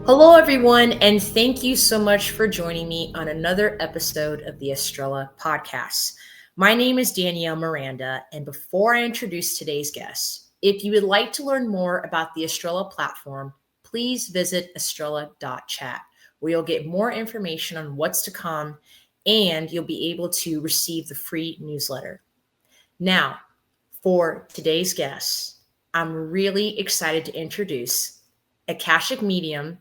Hello, everyone, and thank you so much for joining me on another episode of the Estrella Podcast. My name is Danielle Miranda, and before I introduce today's guest, if you would like to learn more about the Estrella platform, please visit estrella.chat, where you'll get more information on what's to come, and you'll be able to receive the free newsletter. Now, for today's guest, I'm really excited to introduce Akashic Medium,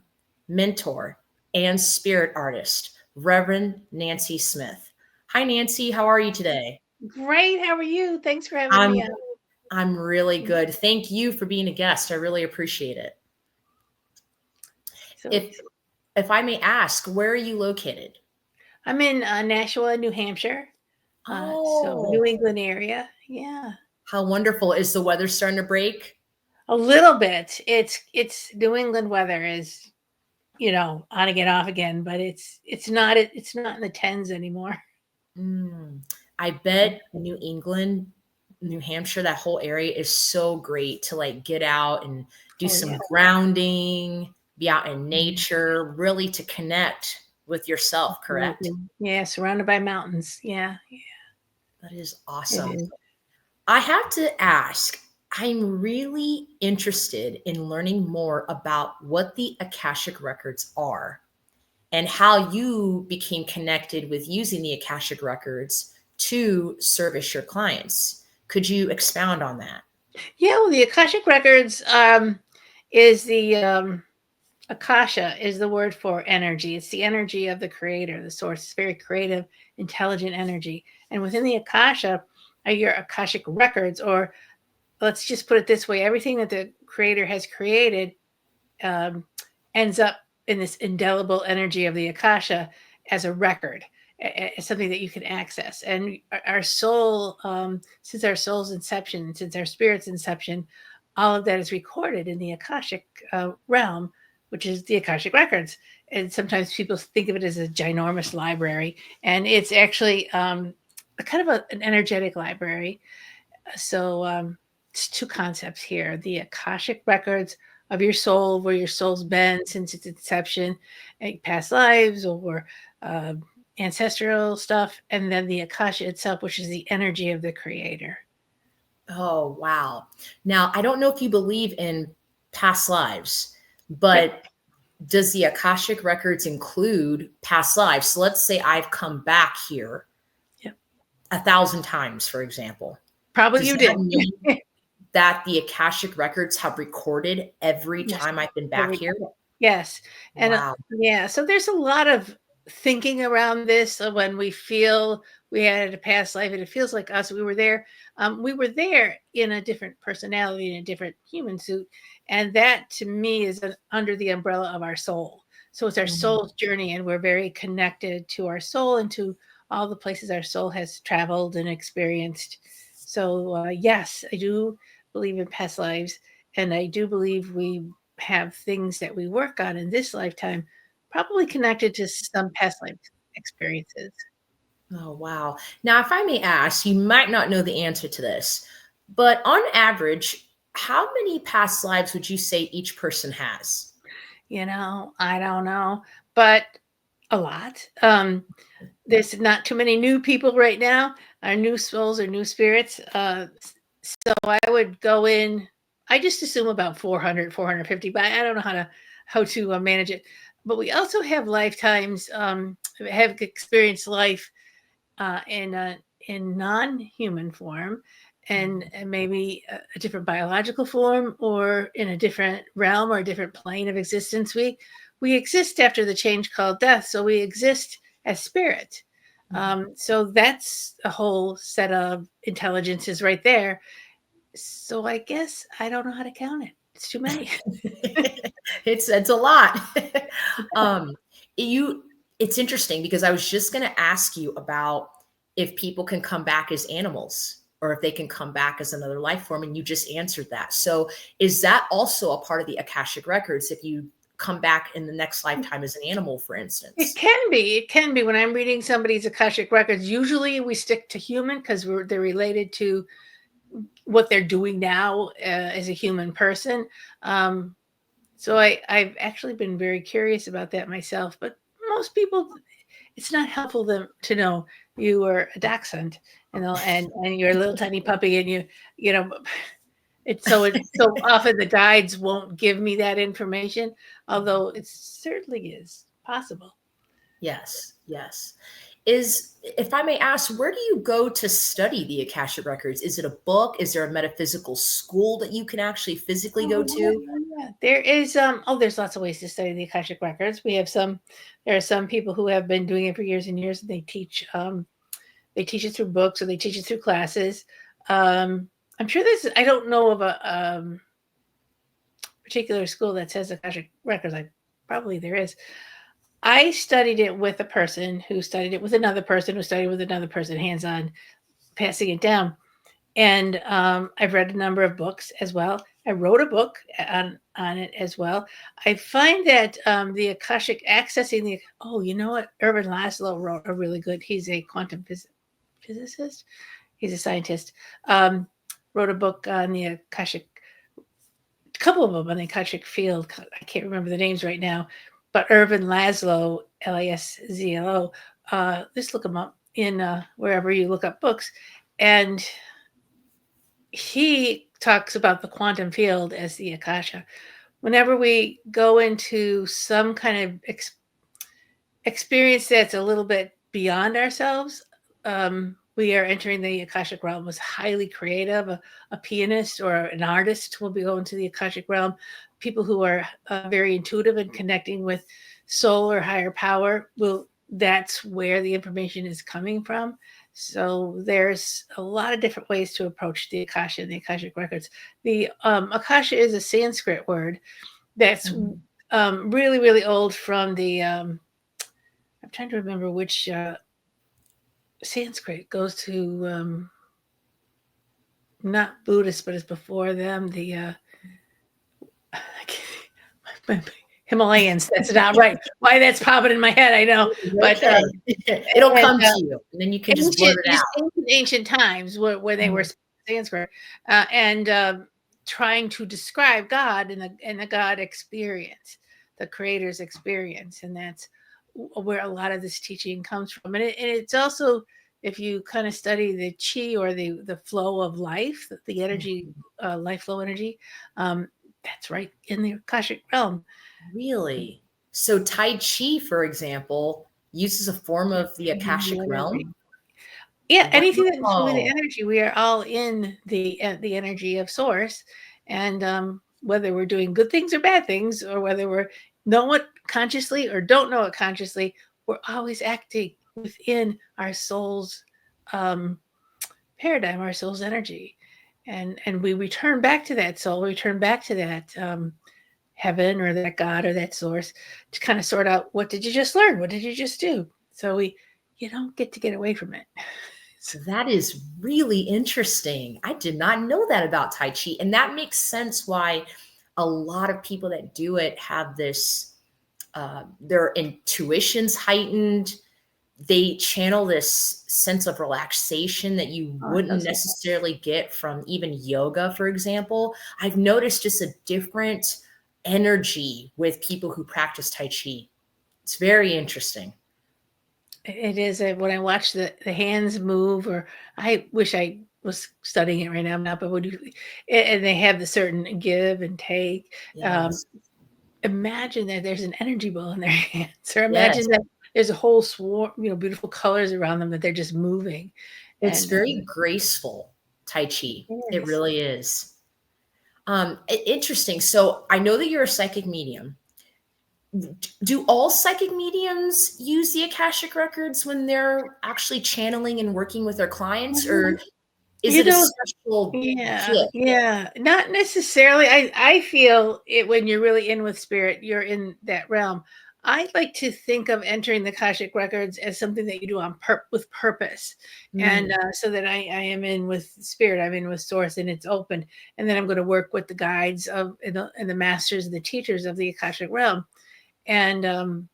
mentor, and spirit artist, Reverend Nancy Smith. Hi, Nancy. How are you today? Great. How are you? Thanks for having I'm me on. I'm really good. Thank you for being a guest. I really appreciate it. So If I may ask, where are you located? I'm in Nashua, New Hampshire. So Oh, New England area. Yeah. how wonderful. Is the weather starting to break? A little bit. It's New England weather is, on again, off again, but it's not in the tens anymore. Mm, I bet New England, New Hampshire, that whole area is so great to like get out and do Oh some yeah. grounding, be out in Mhm. nature, really to connect with yourself, correct? Absolutely. Yeah, surrounded by mountains. Yeah, That is it awesome. is. I have to ask, I'm really interested in learning more about what the Akashic Records are and how you became connected with using the Akashic Records to service your clients. Could you expound on that? Yeah, well, the Akashic Records is the Akasha is the word for energy. It's the energy of the creator, the source. It's very creative, intelligent energy. And within the Akasha are your Akashic records, or let's just put it this way, everything that the creator has created um, ends up in this indelible energy of the Akasha as a record, as something that you can access. And our soul, since our soul's inception, since our spirit's inception, all of that is recorded in the Akashic realm, which is the Akashic Records. And sometimes people think of it as a ginormous library, and it's actually a kind of an energetic library. So it's two concepts here: the Akashic records of your soul, where your soul's been since its inception, past lives or uh, ancestral stuff, and then the Akasha itself, which is the energy of the creator. Oh, wow. Now, I don't know if you believe in past lives, Yep. but does the Akashic Records include past lives? So let's say I've come back here Yep. 1,000 times, for example. Probably Does you that did. mean that the Akashic Records have recorded every Yes. time I've been back Every here? yes. And Wow. yeah, so there's a lot of thinking around this when we feel we had a past life and it feels like us. We were there in a different personality, in a different human suit. And that to me is under the umbrella of our soul. So it's our Mhm. soul's journey, and we're very connected to our soul and to all the places our soul has traveled and experienced. So yes, I do believe in past lives, and I do believe we have things that we work on in this lifetime, probably connected to some past life experiences. Oh, wow. Now, if I may ask, you might not know the answer to this, but on average, how many past lives would you say each person has? I don't know, but a lot. There's not too many new people right now. Our new souls or new spirits. So I would go in. I just assume about 400, 450, but I don't know how to manage it. But we also have lifetimes, have experienced life in non-human form, and maybe a different biological form, or in a different realm or a different plane of existence. We exist after the change called death, so we exist as spirit. So that's a whole set of intelligences right there. So I guess I don't know how to count it. It's too many. It's a lot. um, you it's interesting because I was just going to ask you about if people can come back as animals or if they can come back as another life form, and you just answered that. So is that also a part of the Akashic Records if you come back in the next lifetime as an animal, for It instance? can be. It can be. When I'm reading somebody's Akashic records, usually we stick to human because they're related to what they're doing now as a human person. Um, So I've actually been very curious about that myself, but most people, it's not helpful them to know you were a dachshund, and you're a little tiny puppy, and you know, so often the guides won't give me that information, although it certainly is possible. Yes, yes. Is, if I may ask, where do you go to study the Akashic Records? Is it a book? Is there a metaphysical school that you can actually physically go Oh, yeah, to? yeah. There is there's lots of ways to study the Akashic records. There are some people who have been doing it for years and years, and they teach it through books, or they teach it through classes. I'm sure I don't know of a particular school that says Akashic records. Probably there is. I studied it with a person who studied it with another person who studied with another person, hands on, passing it down. And I've read a number of books as well. I wrote a book on it as well. I find that the Akashic accessing the you know what? Irvin Laszlo wrote a really good. He's a quantum physicist. He's a scientist. Wrote a book on the Akashic. A couple of them on the Akashic field. I can't remember the names right now, but Irvin Laszlo, Laszlo. Just look him up in wherever you look up books, and he talks about the quantum field as the Akasha. Whenever we go into some kind of experience that's a little bit beyond ourselves, we are entering the Akashic realm. Was highly creative. A pianist or an artist will be going to the Akashic realm. People who are very intuitive and connecting with soul or higher power will. That's where the information is coming from. So there's a lot of different ways to approach the Akasha and the Akashic records. The Akasha is a Sanskrit word that's really, really old from the, I'm trying to remember which Sanskrit goes to, not Buddhist, but it's before them. Himalayans. That's not right. Why that's popping in my head, I know. But Okay. It'll and, come to you, and then you can just blurt it out. ancient times where they were Sanskrit, and trying to describe God and the God experience, the Creator's experience, and that's where a lot of this teaching comes from. And it's also, if you kind of study the chi, or the flow of life, the energy, life flow energy, that's right in the Akashic realm. Really? So Tai Chi, for example, uses a form of the Akashic realm? Yeah, anything that's moving the Wow. energy, we are all in the energy of source, and whether we're doing good things or bad things, or whether we're know it consciously or don't know it consciously, we're always acting within our soul's um, paradigm, our soul's energy, and we return back to that soul, we return back to that heaven, or that God, or that source, to kind of sort out, what did you just learn, what did you just do. So you don't get away from it. So that is really interesting. I did not know that about Tai Chi. And that makes sense why a lot of people that do it have this, their intuition's heightened. They channel this sense of relaxation that you wouldn't necessarily get from even yoga, for example. I've noticed just a different energy with people who practice Tai Chi. It's very interesting. It is when I watch the hands move, or I wish I was studying it right now. I'm not, but and they have the certain give and take. Yes. Imagine that there's an energy ball in their hands, or imagine Yes. that there's a whole swarm, beautiful colors around them that they're just moving. It's And very graceful, Tai Chi. it It is. really is. Interesting. So I know that you're a psychic medium. Do all psychic mediums use the Akashic records when they're actually channeling and working with their clients, or is You it a know, special yeah, gift? yeah, not necessarily. I feel it when you're really in with spirit, you're in that realm. I like to think of entering the Akashic records as something that you do on with purpose, and Mm, so that I am in with spirit, I'm in with source, and it's open, and then I'm going to work with the guides of and the masters and the teachers of the Akashic realm, and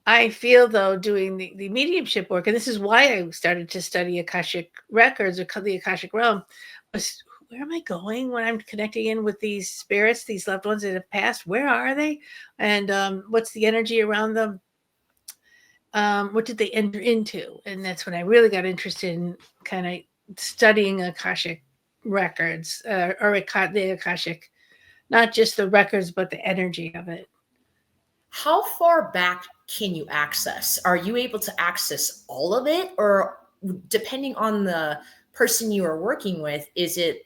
I feel though, doing the mediumship work, and this is why I started to study Akashic records, or the Akashic realm, was where am I going when I'm connecting in with these spirits, these loved ones that have passed? Where are they? And what's the energy around them? What did they enter into? And that's when I really got interested in kind of studying Akashic records, the Akashic, not just the records, but the energy of it. How far back can you access? Are you able to access all of it, or depending on the person you are working with, is it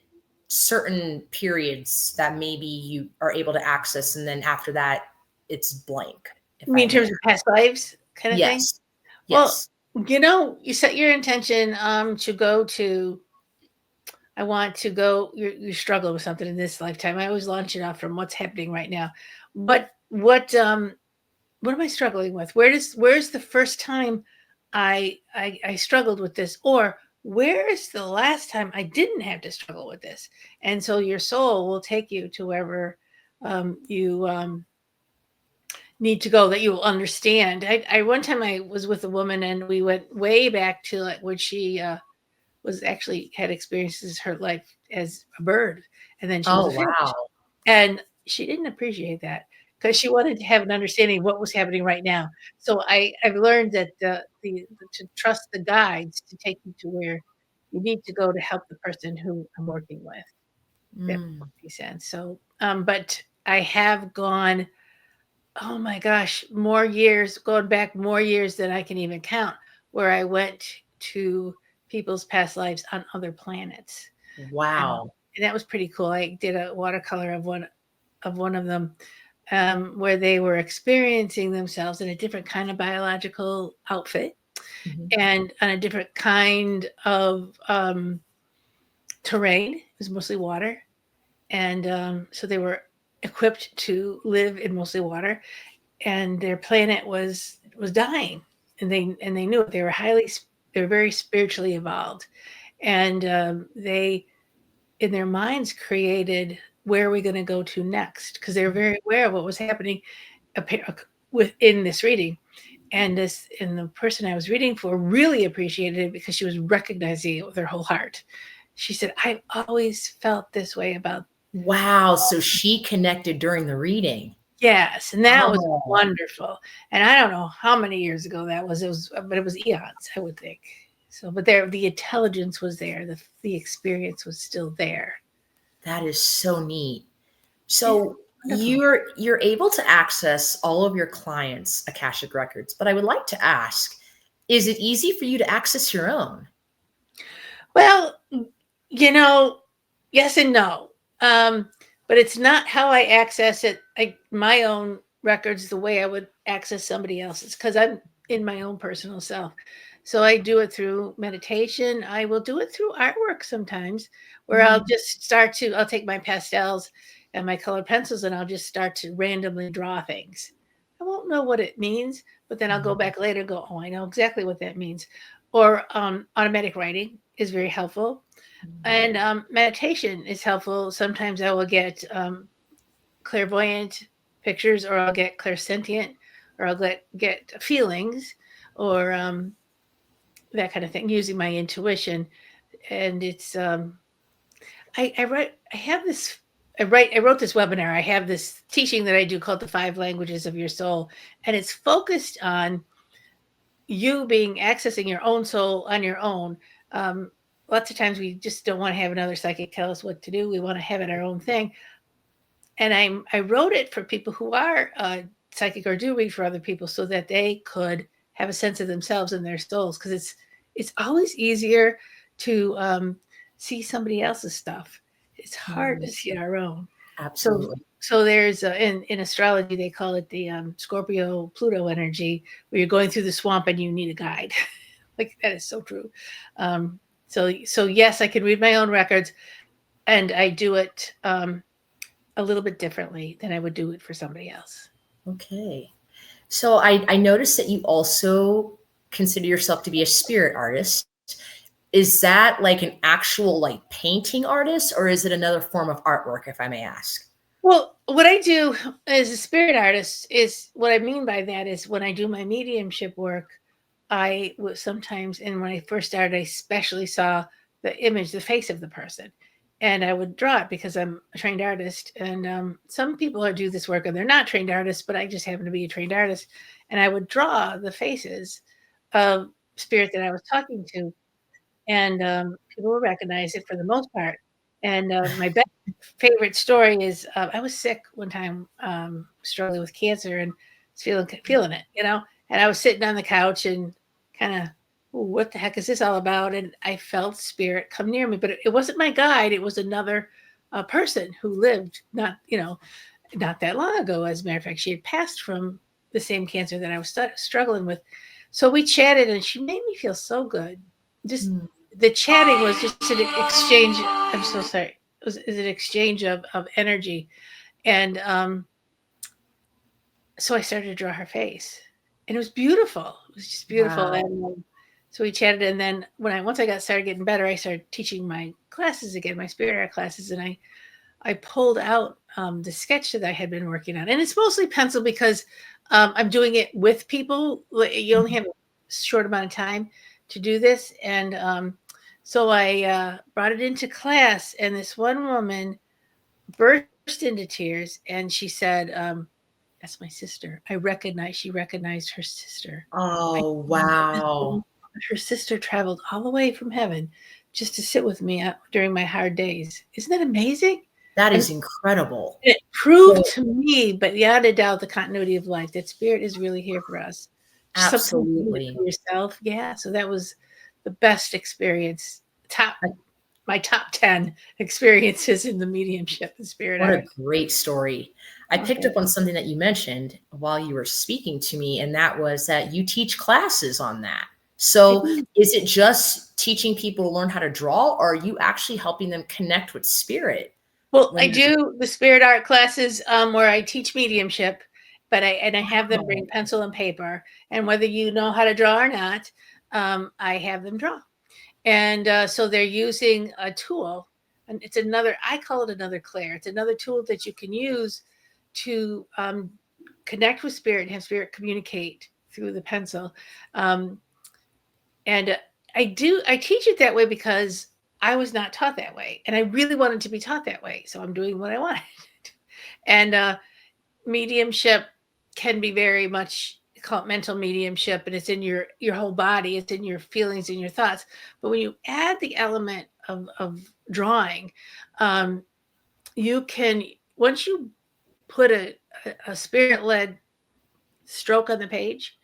certain periods that maybe you are able to access and then after that it's blank? If You mean I in may. terms of past lives kind of thing? Yes. Well, Yes. you set your intention to go to, I want to go, you struggle with something in this lifetime. I always launch it off from what's happening right now. What am I struggling with? Where's the first time I struggled with this? Or where is the last time I didn't have to struggle with this? And so your soul will take you to wherever you need to go, that you will understand. I one time I was with a woman and we went way back to like when she was actually had experiences her life as a bird, and then she was Oh, a fish, wow. and she didn't appreciate that because she wanted to have an understanding of what was happening right now. So I've learned that the to trust the guides to take you to where you need to go to help the person who I'm working with. That Mm. makes sense. So, but I have gone, oh my gosh, going back more years than I can even count, where I went to people's past lives on other planets. And, Wow. and that was pretty cool. I did a watercolor of one of them, where they were experiencing themselves in a different kind of biological outfit Mhm. and on a different kind of terrain. It was mostly water. And so they were equipped to live in mostly water, and their planet was dying, and they knew it. They were very spiritually evolved, and they in their minds created, where are we going to go to next, because they were very aware of what was happening within this reading. And the person I was reading for really appreciated it because she was recognizing it with her whole heart. She said, I've always felt this way about. Wow. So she connected during the reading. Yes, and that was Oh, wonderful. And I don't know how many years ago that was. But it was eons, I would think. So, but the intelligence was there. The experience was still there. that is so neat. Yeah, So wonderful. you're able to access all of your clients' Akashic records, but I would like to ask, is it easy for you to access your own? Well, you know, yes and no. But it's not how I access it. My own records the way I would access somebody else's, because I'm in my own personal self. So I do it through meditation. I will do it through artwork sometimes, where Mm. I'll take my pastels and my colored pencils and I'll just start to randomly draw things. I won't know what it means, but then I'll go Mhm. back later and go, oh, I know exactly what that means. Or automatic writing is very helpful. And meditation is helpful. Sometimes I will get clairvoyant pictures, or I'll get clairsentient, or I'll get feelings, or that kind of thing, using my intuition. And it's I have this I wrote this webinar. I have this teaching that I do called the 5 languages of your soul, and it's focused on you being accessing your own soul on your own. Um, Lots of times we just don't want to have another psychic tell us what to do. We want to have it our own thing. And I wrote it for people who are psychic or do read for other people, so that they could have a sense of themselves and their souls. Because it's always easier to see somebody else's stuff. It's hard to Mm. see our own. So Absolutely. so there's in astrology they call it the Scorpio Pluto energy, where you're going through the swamp and you need a guide. Like, that is so true. So yes, I can read my own records, and I do it a little bit differently than I would do it for somebody else. Okay. So I noticed that you also consider yourself to be a spirit artist. Is that like an actual like painting artist, or is it another form of artwork, if I may ask? Well, what I do as a spirit artist is, what I mean by that is, when I do my mediumship work, I was sometimes, and when I first started, I especially saw the image, the face of the person. and I would draw it because I'm a trained artist. And some people do this work and they're not trained artists, but I just happen to be a trained artist. And I would draw the faces of spirit that I was talking to, and people would recognize it for the most part. And my best favorite story is I was sick one time, struggling with cancer, and feeling it, And I was sitting on the couch and kind of, what the heck is this all about? And I felt spirit come near me, but it wasn't my guide. It was another person who lived not that long ago. As a matter of fact, she had passed from the same cancer that I was struggling with. So we chatted, and she made me feel so good. Just the chatting was just an exchange. I'm so sorry. It was an exchange of energy. And so I started to draw her face, and it was beautiful. It was just beautiful. Wow. And so we chatted, and then once I started getting better, I started teaching my classes again, my spirit art classes, and I pulled out the sketch that I had been working on, and it's mostly pencil because I'm doing it with people. You only have a short amount of time to do this, and so I brought it into class, and this one woman burst into tears, and she said, "That's my sister." She recognized her sister. Oh, wow. Her sister traveled all the way from heaven just to sit with me during my hard days. Isn't that amazing? That is incredible. It proved to me, but beyond a doubt, the continuity of life, that spirit is really here for us. Absolutely. For yourself. Yeah. So that was the best experience. My top 10 experiences in the mediumship and spirit What art. a great story. I picked up on something that you mentioned while you were speaking to me, and that was that you teach classes on that. So is it just teaching people to learn how to draw, or are you actually helping them connect with spirit? Well, I do the spirit art classes where I teach mediumship, but I have them bring pencil and paper, and whether you know how to draw or not, I have them draw. And so they're using a tool, and I call it another Claire. It's another tool that you can use to connect with spirit and have spirit communicate through the pencil. And I teach it that way because I was not taught that way, and I really wanted to be taught that way. So I'm doing what I wanted. And mediumship can be very much called mental mediumship, and it's in your whole body. It's in your feelings and your thoughts. But when you add the element of drawing, you can, once you put a spirit-led stroke on the page,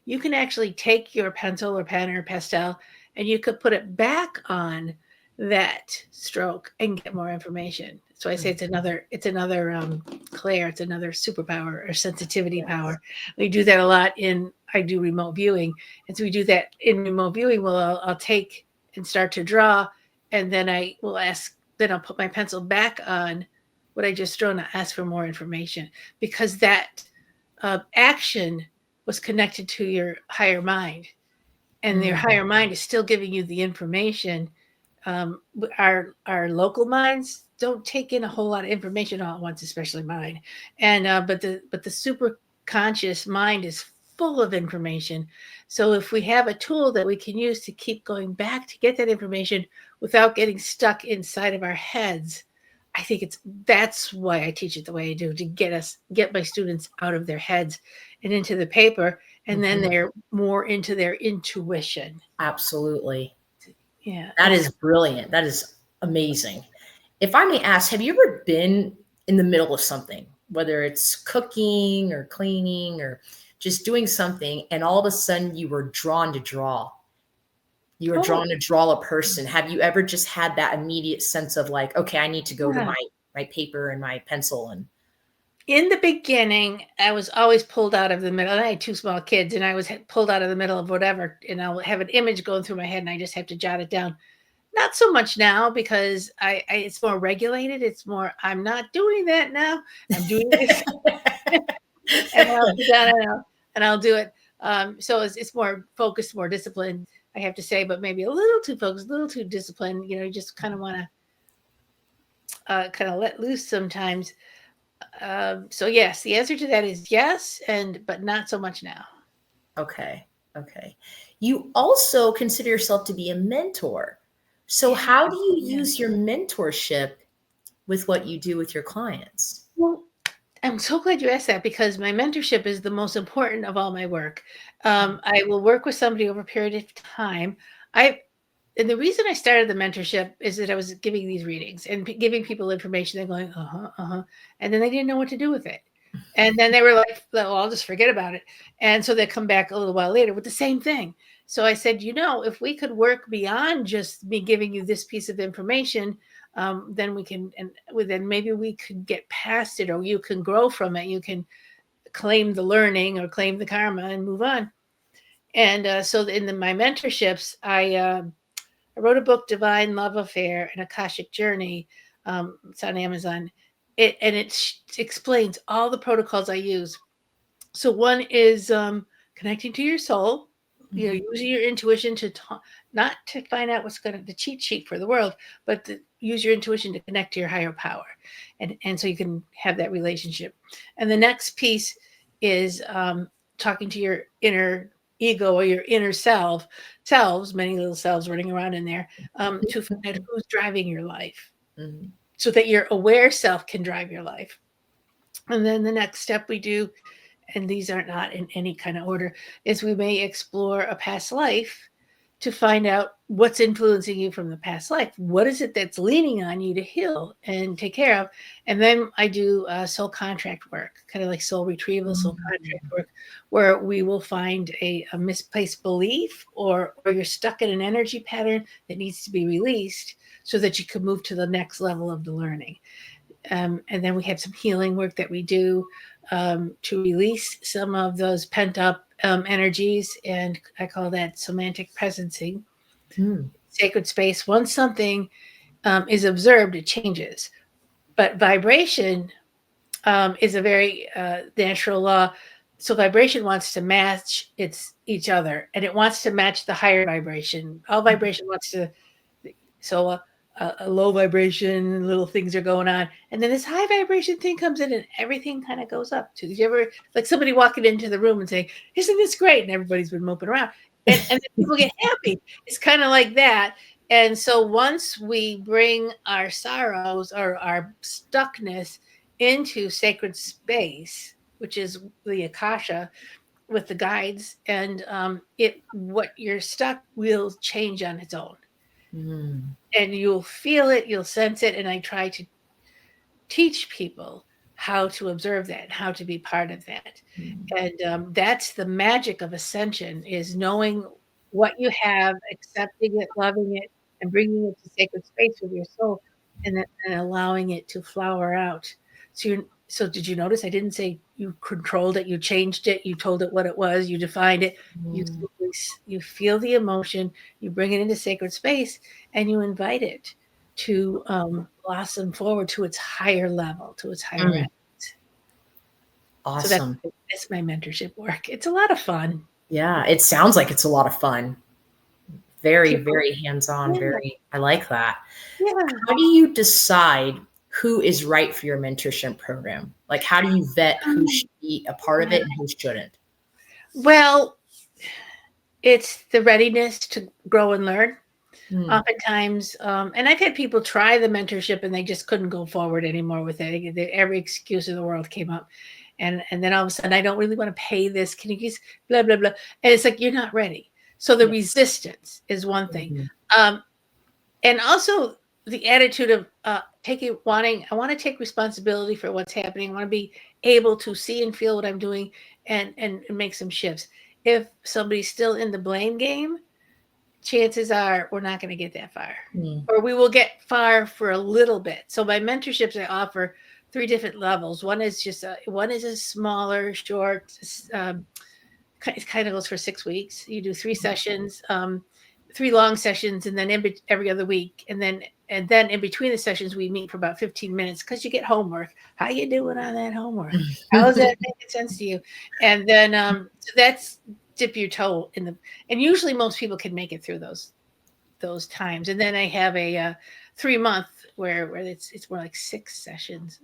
you can actually take your pencil or pen or pastel, and you could put it back on that stroke and get more information. So I say it's another Claire, it's another superpower or sensitivity power. We do that a lot I do remote viewing. And so we do that in remote viewing. Well, I'll take and start to draw, and then I'll put my pencil back on what I just drawn and ask for more information, because that action was connected to your higher mind, and your higher mind is still giving you the information. Our local minds don't take in a whole lot of information all at once, especially mine. And but the super conscious mind is full of information. So if we have a tool that we can use to keep going back to get that information without getting stuck inside of our heads, I think that's why I teach it the way I do, to get my students out of their heads and into the paper, and then they're more into their intuition. Absolutely. Yeah. That is brilliant. That is amazing. If I may ask, have you ever been in the middle of something, whether it's cooking or cleaning or just doing something, and all of a sudden you were drawn to draw? You were drawn to draw a person. Have you ever just had that immediate sense of like, okay, I need to go to my paper and my pencil? And in the beginning, I was always pulled out of the middle. I had two small kids, and I was pulled out of the middle of whatever, and I'll have an image going through my head, and I just have to jot it down. Not so much now, because it's more regulated. It's more, I'm not doing that now. I'm doing this. And I'll sit down and I'll do it. So it's more focused, more disciplined, I have to say, but maybe a little too focused, a little too disciplined. You just kind of want to kind of let loose sometimes. So yes, the answer to that is yes, but not so much now. Okay. You also consider yourself to be a mentor. So how do you use your mentorship with what you do with your clients? Well, I'm so glad you asked that, because my mentorship is the most important of all my work. I will work with somebody over a period of time. And the reason I started the mentorship is that I was giving these readings and giving people information. They're going, and then they didn't know what to do with it. And then they were like, well, I'll just forget about it. And so they come back a little while later with the same thing. So I said, if we could work beyond just me giving you this piece of information, then we can, and then maybe we could get past it, or you can grow from it. You can claim the learning or claim the karma and move on. And so in my mentorships, I wrote a book, Divine Love Affair, an Akashic Journey. It's on Amazon. It explains all the protocols I use. So one is connecting to your soul, using your intuition to not to find out what's going to the cheat sheet for the world, but to use your intuition to connect to your higher power, and so you can have that relationship. And the next piece is talking to your inner ego, or your inner selves, many little selves running around in there, to find out who's driving your life, so that your aware self can drive your life. And then the next step we do, and these are not in any kind of order, is we may explore a past life to find out what's influencing you from the past life. What is it that's leaning on you to heal and take care of? And then I do soul contract work, kind of like soul retrieval, soul contract work, where we will find a misplaced belief, or you're stuck in an energy pattern that needs to be released so that you can move to the next level of the learning. And then we have some healing work that we do to release some of those pent up energies. And I call that semantic presencing. Sacred space. Once something is observed, it changes. But vibration is a very natural law. So vibration wants to match each other, and it wants to match the higher vibration. All vibration wants to. So a low vibration, little things are going on, and then this high vibration thing comes in, and everything kind of goes up. Did you ever, like, somebody walking into the room and saying, "Isn't this great?" And everybody's been moping around, and then people get happy. It's kind of like that. And so once we bring our sorrows or our stuckness into sacred space, which is the Akasha with the guides, and what you're stuck will change on its own. And you'll feel it, you'll sense it. And I try to teach people how to observe that, how to be part of that. And that's the magic of ascension, is knowing what you have, accepting it, loving it, and bringing it to sacred space with your soul, and allowing it to flower out. So did you notice I didn't say you controlled it, you changed it, you told it what it was, you defined it. You feel the emotion, you bring it into sacred space, and you invite it to blossom forward to its higher level, to its higher end. Awesome. So that's my mentorship work. It's a lot of fun. Yeah, it sounds like it's a lot of fun. Very, very hands-on. I like that. Yeah. How do you decide who is right for your mentorship program? Like, how do you vet who should be a part of it and who shouldn't? Well, it's the readiness to grow and learn. Oftentimes, and I've had people try the mentorship and they just couldn't go forward anymore with it. Every excuse in the world came up. And then all of a sudden, I don't really want to pay this. Can you just blah, blah, blah. And it's like, you're not ready. So the resistance is one thing. And also the attitude of I want to take responsibility for what's happening. I want to be able to see and feel what I'm doing and make some shifts. If somebody's still in the blame game, chances are we're not going to get that far, or we will get far for a little bit. So by mentorships, I offer 3 different levels. One is a smaller, short, it kind of goes for 6 weeks. You do 3 sessions, 3 long sessions, and then every other week. And then in between the sessions, we meet for about 15 minutes because you get homework. How you doing on that homework? How is that making sense to you? And then so that's dip your toe in the, and usually most people can make it through those times. And then I have a 3-month where it's more like 6 sessions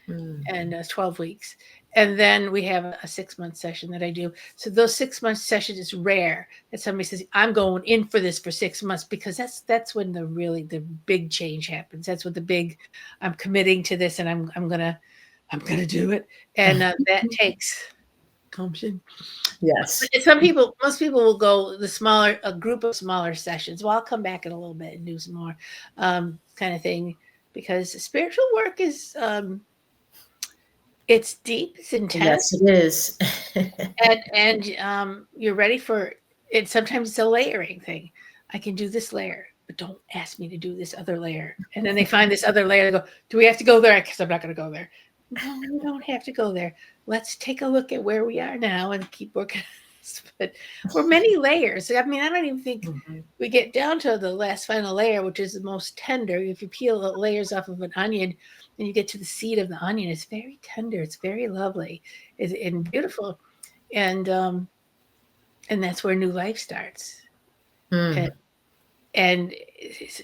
and 12 weeks. And then we have a 6-month session that I do. So those 6-month sessions is rare that somebody says, I'm going in for this for 6 months, because that's when the big change happens. That's what the big, I'm committing to this, and I'm gonna do it. And that takes gumption. Yes. Most people will go a group of smaller sessions. Well, I'll come back in a little bit and do some more kind of thing, because spiritual work is, it's deep, it's intense. Yes, it is. and you're ready for it. Sometimes it's a layering thing. I can do this layer, but don't ask me to do this other layer. And then they find this other layer. They go, do we have to go there? Because I'm not going to go there. No, you don't have to go there. Let's take a look at where we are now and keep working. But we're many layers. I mean, I don't even think we get down to the last final layer, which is the most tender. If you peel the layers off of an onion and you get to the seed of the onion, it's very tender. It's very lovely and beautiful. And that's where new life starts. And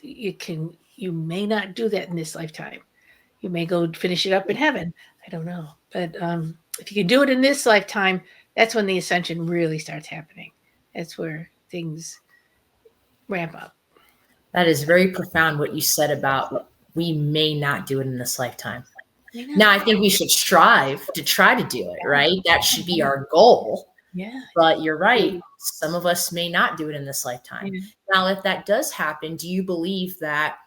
you may not do that in this lifetime. You may go finish it up in heaven. I don't know. But if you can do it in this lifetime, that's when the ascension really starts happening. That's where things ramp up. That is very profound what you said about we may not do it in this lifetime. Now, I think we should strive to try to do it, right? That should be our goal. Yeah. But you're right. Some of us may not do it in this lifetime. Now, if that does happen, do you believe that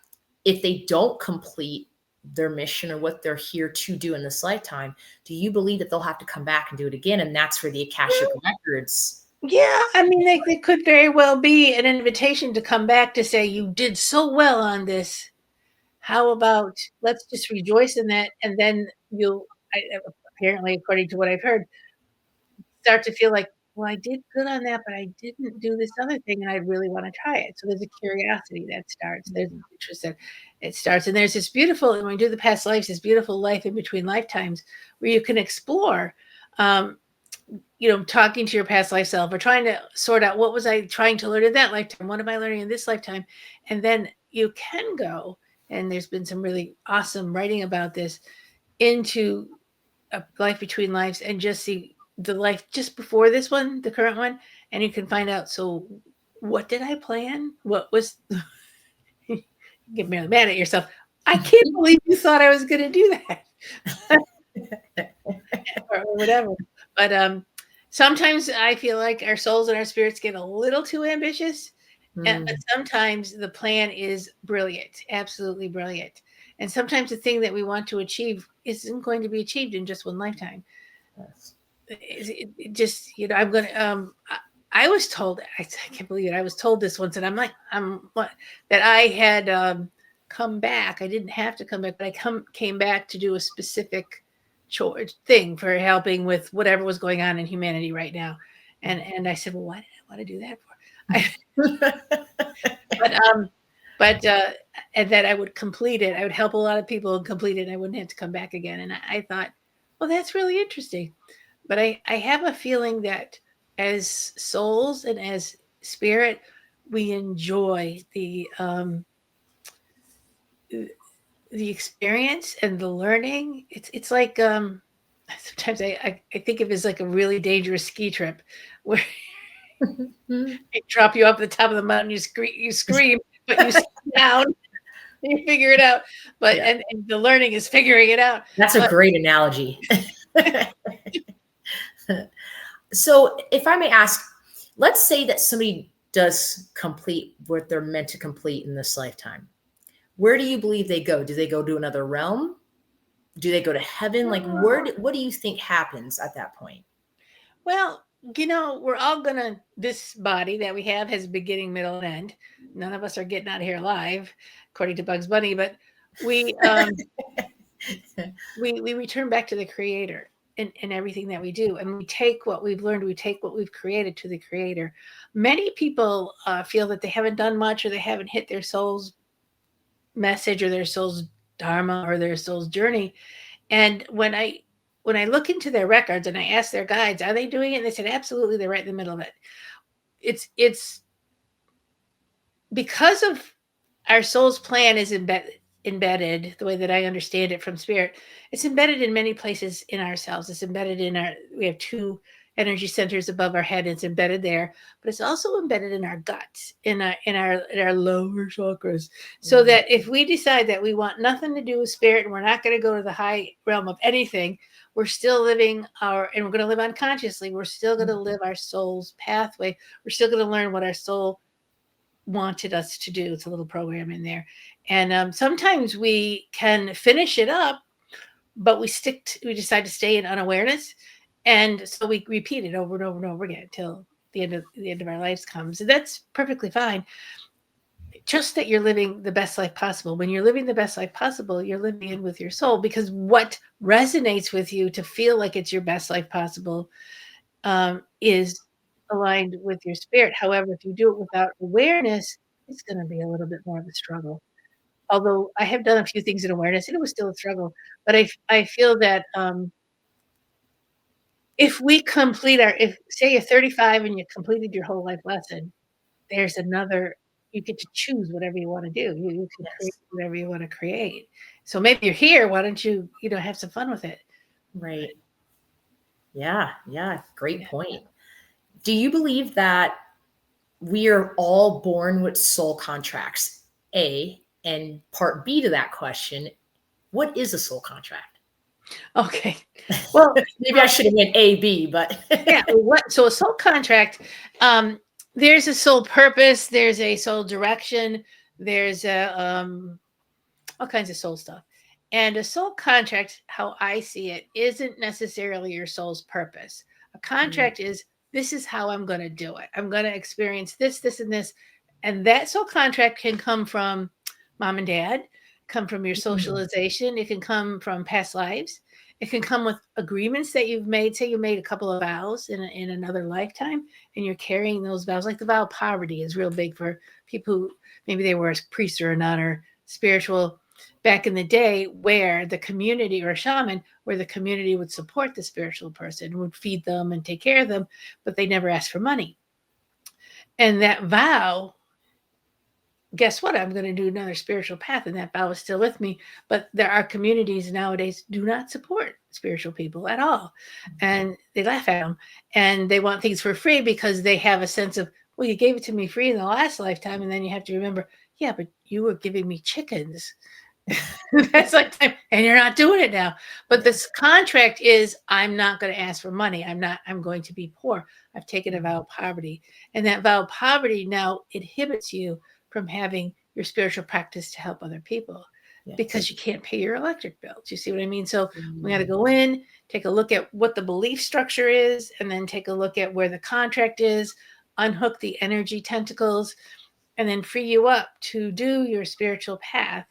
if they don't complete their mission or what they're here to do in this lifetime, do you believe that they'll have to come back and do it again? And that's for the Akashic Records. Yeah, I mean, they could very well be an invitation to come back to say, you did so well on this. How about let's just rejoice in that, and then apparently, according to what I've heard, start to feel like, well, I did good on that, but I didn't do this other thing, and I really want to try it. So there's a curiosity that starts. There's an interest that it starts, and there's this beautiful, when we do the past lives, this beautiful life in between lifetimes where you can explore, talking to your past life self, or trying to sort out, what was I trying to learn in that lifetime? What am I learning in this lifetime? And then you can go, and there's been some really awesome writing about this, into a life between lives and just see the life just before this one, the current one, and you can find out, so what did I plan? What was get really mad at yourself. I can't believe you thought I was going to do that. or whatever. But sometimes I feel like our souls and our spirits get a little too ambitious. But sometimes the plan is brilliant, absolutely brilliant. And sometimes the thing that we want to achieve isn't going to be achieved in just one lifetime. Yes. It just, I'm going to, I was told, I can't believe it. I was told this once, and I'm like, that I had come back. I didn't have to come back, but I came back to do a specific thing for helping with whatever was going on in humanity right now. And I said, well, why did I want to do that for? But and that I would complete it. I would help a lot of people and complete it. And I wouldn't have to come back again. And I thought, well, that's really interesting. But I have a feeling that as souls and as spirit, we enjoy the experience and the learning. It's like sometimes I think of it as like a really dangerous ski trip where they drop you off the top of the mountain, you scream, but you sit down. You figure it out, but and the learning is figuring it out. That's a great analogy. So if I may ask, let's say that somebody does complete what they're meant to complete in this lifetime. Where do you believe they go? Do they go to another realm? Do they go to heaven? Like, what do you think happens at that point? Well, we're all this body that we have has a beginning, middle, and end. None of us are getting out of here alive, according to Bugs Bunny, but we we return back to the Creator in everything that we do. And we take what we've learned, we take what we've created to the Creator. Many people feel that they haven't done much, or they haven't hit their soul's message or their soul's dharma or their soul's journey. And when I look into their records and I ask their guides, are they doing it? And they said, absolutely, they're right in the middle of it. It's because of our soul's plan is embedded. embedded, the way that I understand it from spirit, it's embedded in many places in ourselves. It's embedded in we have 2 energy centers above our head. It's embedded there, but it's also embedded in our guts, in our lower chakras. So that if we decide that we want nothing to do with spirit and we're not going to go to the high realm of anything, we're still living and we're going to live unconsciously. We're still going to live our soul's pathway. We're still going to learn what our soul wanted us to do. It's a little program in there. And sometimes we can finish it up, but we decide to stay in unawareness. And so we repeat it over and over and over again until the end of our lives comes. And that's perfectly fine. Just that you're living the best life possible. When you're living the best life possible, you're living in with your soul, because what resonates with you to feel like it's your best life possible is aligned with your spirit. However, if you do it without awareness, it's going to be a little bit more of a struggle. Although I have done a few things in awareness, and it was still a struggle. But I feel that if say you're 35 and you completed your whole life lesson, there's another. You get to choose whatever you want to do. You can create whatever you want to create. So maybe you're here. Why don't you have some fun with it? Right. Yeah. Great point. Do you believe that we are all born with soul contracts? A, and part B to that question, what is a soul contract? Okay. Well, maybe I should have went A, B, but yeah. So a soul contract, there's a soul purpose, there's a soul direction, there's all kinds of soul stuff. And a soul contract, how I see it, isn't necessarily your soul's purpose. A contract is, this is how I'm going to do it. I'm going to experience this, this, and this. And that soul contract can come from mom and dad, come from your socialization. It can come from past lives. It can come with agreements that you've made. Say you made a couple of vows in another lifetime, and you're carrying those vows. Like the vow of poverty is real big for people who maybe they were a priest or a nun or spiritual back in the day, where the community, or a shaman, where the community would support the spiritual person, would feed them and take care of them, but they never asked for money. And that vow, guess what? I'm going to do another spiritual path, and that vow is still with me. But there are communities nowadays do not support spiritual people at all, and they laugh at them, and they want things for free because they have a sense of, well, you gave it to me free in the last lifetime, and then you have to remember, yeah, but you were giving me chickens. That's like, and you're not doing it now. But this contract is, I'm not going to ask for money. I'm going to be poor. I've taken a vow of poverty, and that vow of poverty now inhibits you from having your spiritual practice to help other people, because you can't pay your electric bill. Do you see what I mean? So we got to go in, take a look at what the belief structure is, and then take a look at where the contract is, unhook the energy tentacles, and then free you up to do your spiritual path.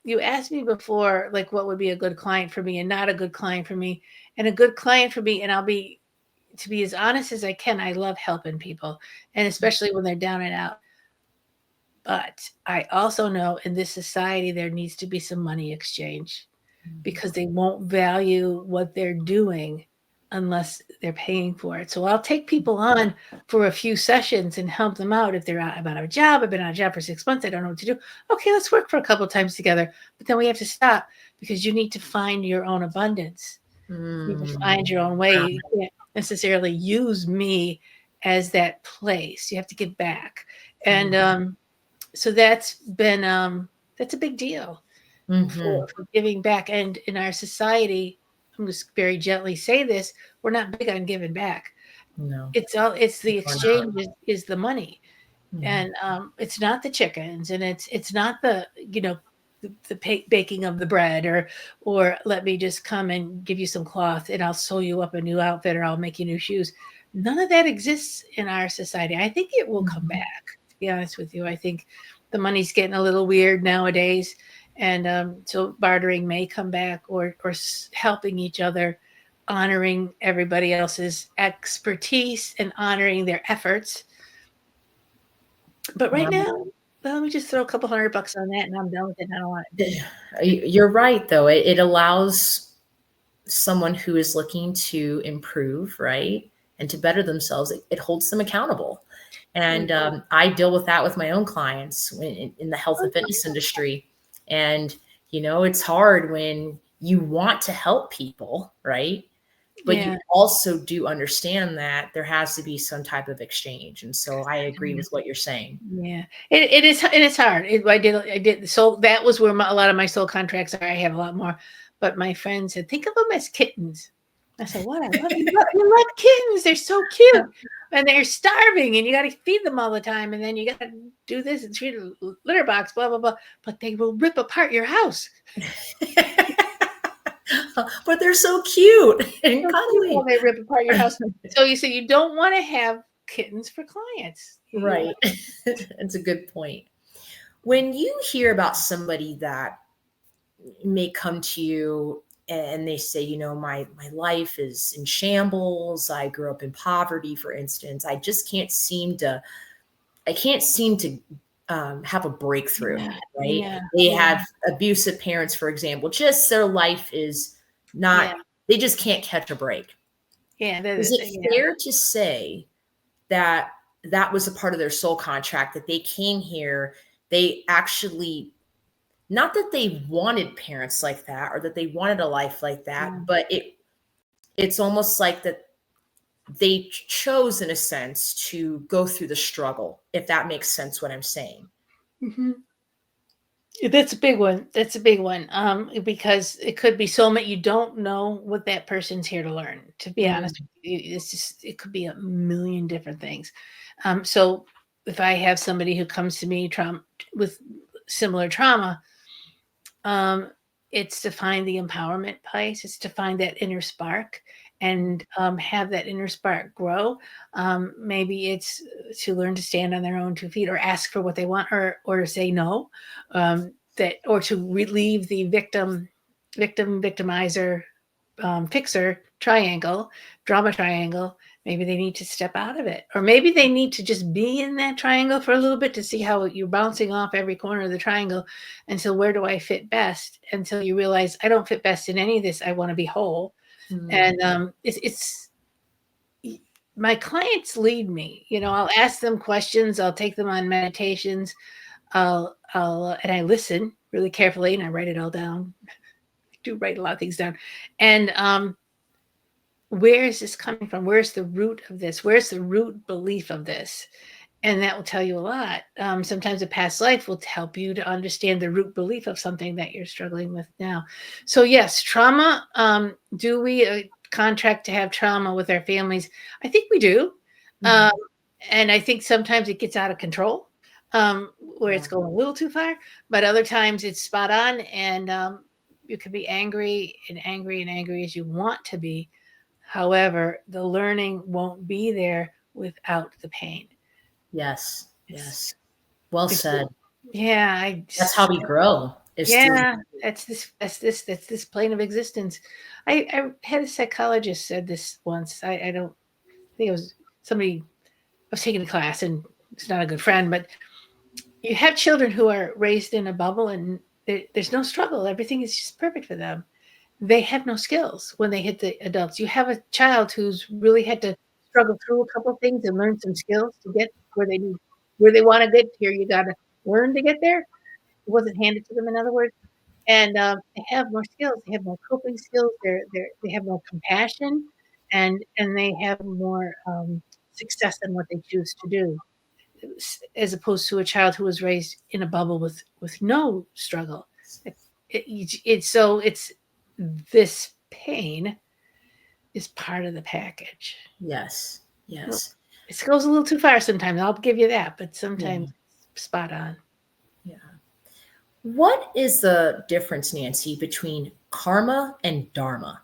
You asked me before, like, what would be a good client for me and not a good client for me. And a good client for me, and to be as honest as I can, I love helping people, and especially when they're down and out. But I also know in this society, there needs to be some money exchange, because they won't value what they're doing unless they're paying for it. So I'll take people on for a few sessions and help them out. If they're out of a job, I've been out of a job for 6 months, I don't know what to do. Okay, let's work for a couple of times together. But then we have to stop, because you need to find your own abundance. You need to find your own way. You can't necessarily use me as that place. You have to give back. And so that's been that's a big deal for giving back. And in our society, I'm just very gently say this, we're not big on giving back. No, it's the exchange is the money. And it's not the chickens, and it's not the the baking of the bread, or let me just come and give you some cloth and I'll sew you up a new outfit, or I'll make you new shoes. None of that exists in our society. I think it will come back, to be honest with you. I think the money's getting a little weird nowadays. And so bartering may come back, or helping each other, honoring everybody else's expertise and honoring their efforts. But right now, let me just throw a couple $100 on that, and I'm done with it. I don't want it. You're right, though. It allows someone who is looking to improve, right, and to better themselves. It holds them accountable. And I deal with that with my own clients in the health and fitness industry. And, it's hard when you want to help people, right? But you also do understand that there has to be some type of exchange. And so I agree with what you're saying. Yeah, it is, and it's hard. I did. So that was where a lot of my soul contracts are. I have a lot more, but my friend said, think of them as kittens. I said, what? You love kittens. They're so cute, and they're starving, and you got to feed them all the time, and then you got to do this and treat a litter box, blah blah blah. But they will rip apart your house. But they're so cute and cuddly. They rip apart your house. So you say you don't want to have kittens for clients, right? That's a good point. When you hear about somebody that may come to you and they say, my life is in shambles. I grew up in poverty, for instance. I just can't seem to have a breakthrough, right? Yeah. They have abusive parents, for example, just their life is not, they just can't catch a break. Yeah. Is it fair to say that was a part of their soul contract, that they came here, they actually, not that they wanted parents like that or that they wanted a life like that, but it's almost like that they chose, in a sense, to go through the struggle, if that makes sense what I'm saying. Mm-hmm. That's a big one. Because it could be so much you don't know what that person's here to learn. To be honest with you, it could be a million different things. So if I have somebody who comes to me with similar trauma, it's to find the empowerment place. It's to find that inner spark and have that inner spark grow. Maybe it's to learn to stand on their own 2 feet, or ask for what they want, or say no, or to relieve the victimizer, fixer triangle, drama triangle. Maybe they need to step out of it, or maybe they need to just be in that triangle for a little bit to see how you're bouncing off every corner of the triangle until where do I fit best, until you realize I don't fit best in any of this. I want to be whole. And it's my clients lead me. I'll ask them questions. I'll take them on meditations. And I listen really carefully, and I write it all down. I do write a lot of things down. And where is this coming from? Where's the root of this? Where's the root belief of this? And that will tell you a lot. Sometimes a past life will help you to understand the root belief of something that you're struggling with now. So yes, trauma. Do we contract to have trauma with our families? I think we do. And I think sometimes it gets out of control, where it's going a little too far. But other times it's spot on, and you can be angry as you want to be. However, the learning won't be there without the pain. Yes. Well said. Yeah, that's how we grow. That's this plane of existence. I had a psychologist said this once. I don't think it was somebody. I was taking a class, and it's not a good friend, but you have children who are raised in a bubble, and there's no struggle. Everything is just perfect for them. They have no skills when they hit the adults. You have a child who's really had to struggle through a couple of things and learn some skills to get where they want to get here. You got to learn to get there. It wasn't handed to them, in other words. And they have more skills. They have more coping skills. They have more compassion, and they have more success in what they choose to do, as opposed to a child who was raised in a bubble with no struggle. It's this pain is part of the package. Yes. It goes a little too far sometimes. I'll give you that, but sometimes spot on. Yeah. What is the difference, Nancy, between karma and dharma?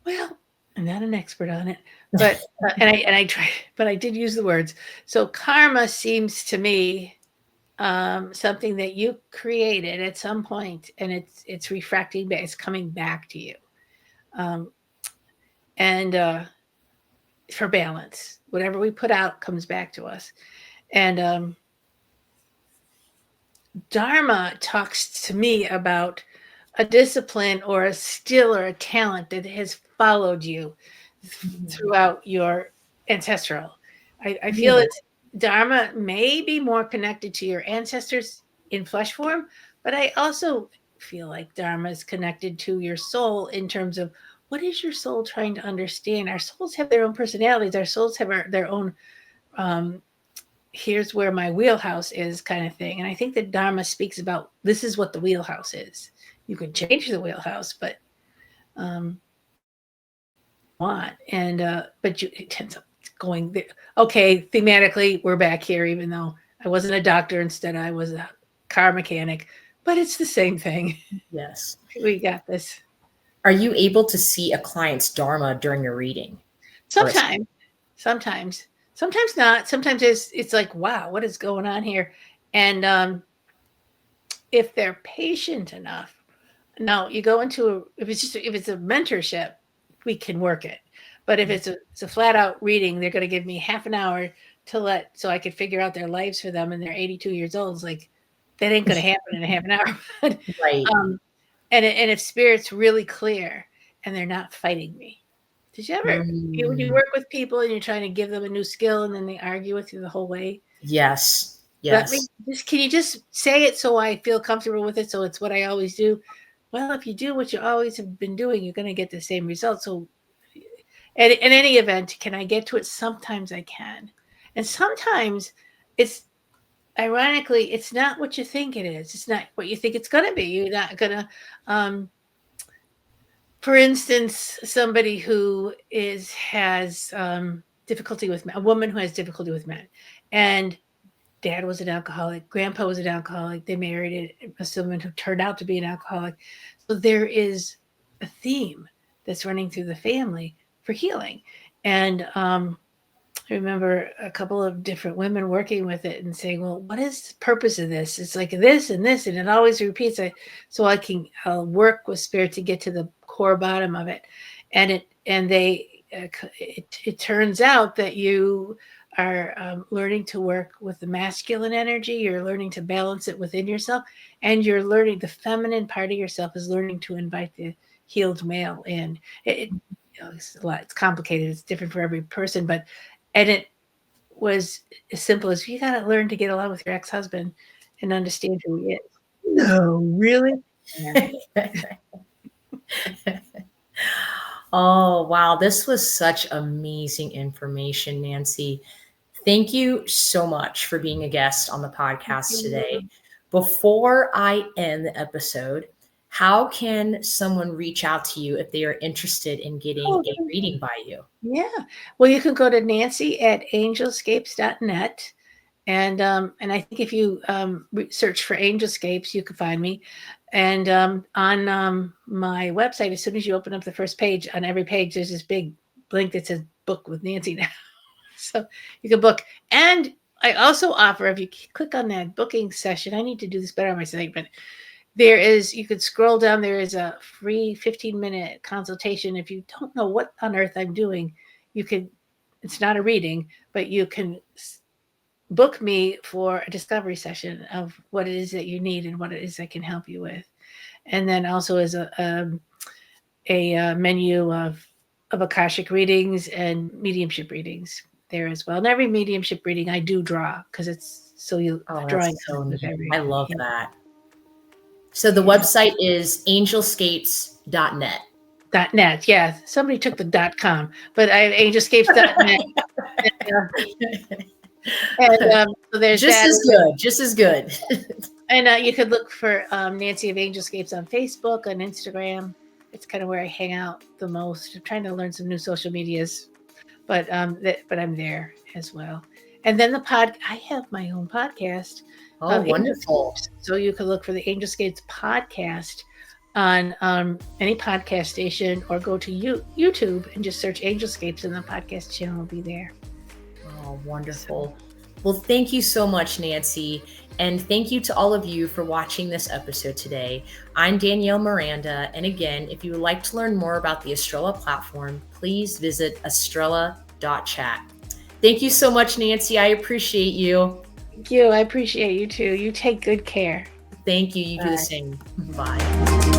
Well, I'm not an expert on it, but and I try, but I did use the words. So karma seems to me something that you created at some point, and it's refracting back, it's coming back to you, and for balance, whatever we put out comes back to us. And dharma talks to me about a discipline or a skill or a talent that has followed you throughout your ancestral. I feel it's dharma may be more connected to your ancestors in flesh form, But I also feel like Dharma is connected to your soul in terms of what is your soul trying to understand. Our souls have their own personalities. Our souls have their own, here's where my wheelhouse is kind of thing. And I think that Dharma speaks about this is what the wheelhouse is. You can change the wheelhouse, but want. And but it ends up going there. Okay, thematically, we're back here, even though I wasn't a doctor. Instead, I was a car mechanic. But it's the same thing. Yes. We got this. Are you able to see a client's dharma during your reading? Sometimes not. Sometimes it's like, wow, what is going on here? And if they're patient enough, now you go into if it's a mentorship, we can work it. But if it's a flat out reading, they're going to give me half an hour so I could figure out their lives for them, and they're 82 years old. It's like, that ain't going to happen in a half an hour. Right. And if spirit's really clear and they're not fighting me. Did you ever, when you work with people and you're trying to give them a new skill and then they argue with you the whole way? Yes. Can you just say it so I feel comfortable with it? So it's what I always do. Well, if you do what you always have been doing, you're going to get the same result. So in any event, can I get to it? Sometimes I can. And sometimes it's, ironically, it's not what you think it is. It's not what you think it's going to be. You're not going to, for instance, somebody who has difficulty with men, a woman who has difficulty with men, and dad was an alcoholic, grandpa was an alcoholic. They married a woman who turned out to be an alcoholic. So there is a theme that's running through the family for healing. And I remember a couple of different women working with it and saying, well, what is the purpose of this? It's like this and this, and it always repeats. I'll work with spirit to get to the core bottom of it. And it turns out that you are learning to work with the masculine energy. You're learning to balance it within yourself, and you're learning the feminine part of yourself is learning to invite the healed male in. It's a lot. It's complicated. It's different for every person, and it was as simple as you got to learn to get along with your ex-husband and understand who he is. No, really? Yeah. Oh, wow. This was such amazing information, Nancy. Thank you so much for being a guest on the podcast today. Before I end the episode, how can someone reach out to you if they are interested in getting a reading by you? Yeah. Well, you can go to nancy@angelscapes.net. And I think if you search for Angelscapes, you can find me. And on my website, as soon as you open up the first page, on every page, there's this big link that says book with Nancy now. So you can book. And I also offer, if you click on that booking session, I need to do this better on my site, but you could scroll down. There is a free 15-minute consultation. If you don't know what on earth I'm doing, it's not a reading, but you can book me for a discovery session of what it is that you need and what it is I can help you with. And then also as a menu of Akashic readings and mediumship readings there as well. And every mediumship reading I do draw, because it's drawing. So neat. I love that. So the website is angelscapes.net. .net, yeah. Somebody took the .com, but I have angelscapes.net. So there's just as good. And you could look for Nancy of Angelscapes on Facebook, on Instagram. It's kind of where I hang out the most. I'm trying to learn some new social medias, but I'm there as well. And then I have my own podcast. Oh, wonderful! So you can look for the Angelscapes podcast on any podcast station, or go to YouTube and just search Angelscapes, and the podcast channel will be there. Oh, wonderful. Well, thank you so much, Nancy. And thank you to all of you for watching this episode today. I'm Danielle Miranda. And again, if you would like to learn more about the Estrella platform, please visit estrella.chat. Thank you so much, Nancy. I appreciate you. Thank you. I appreciate you too. You take good care. Thank you. You do the same. Bye.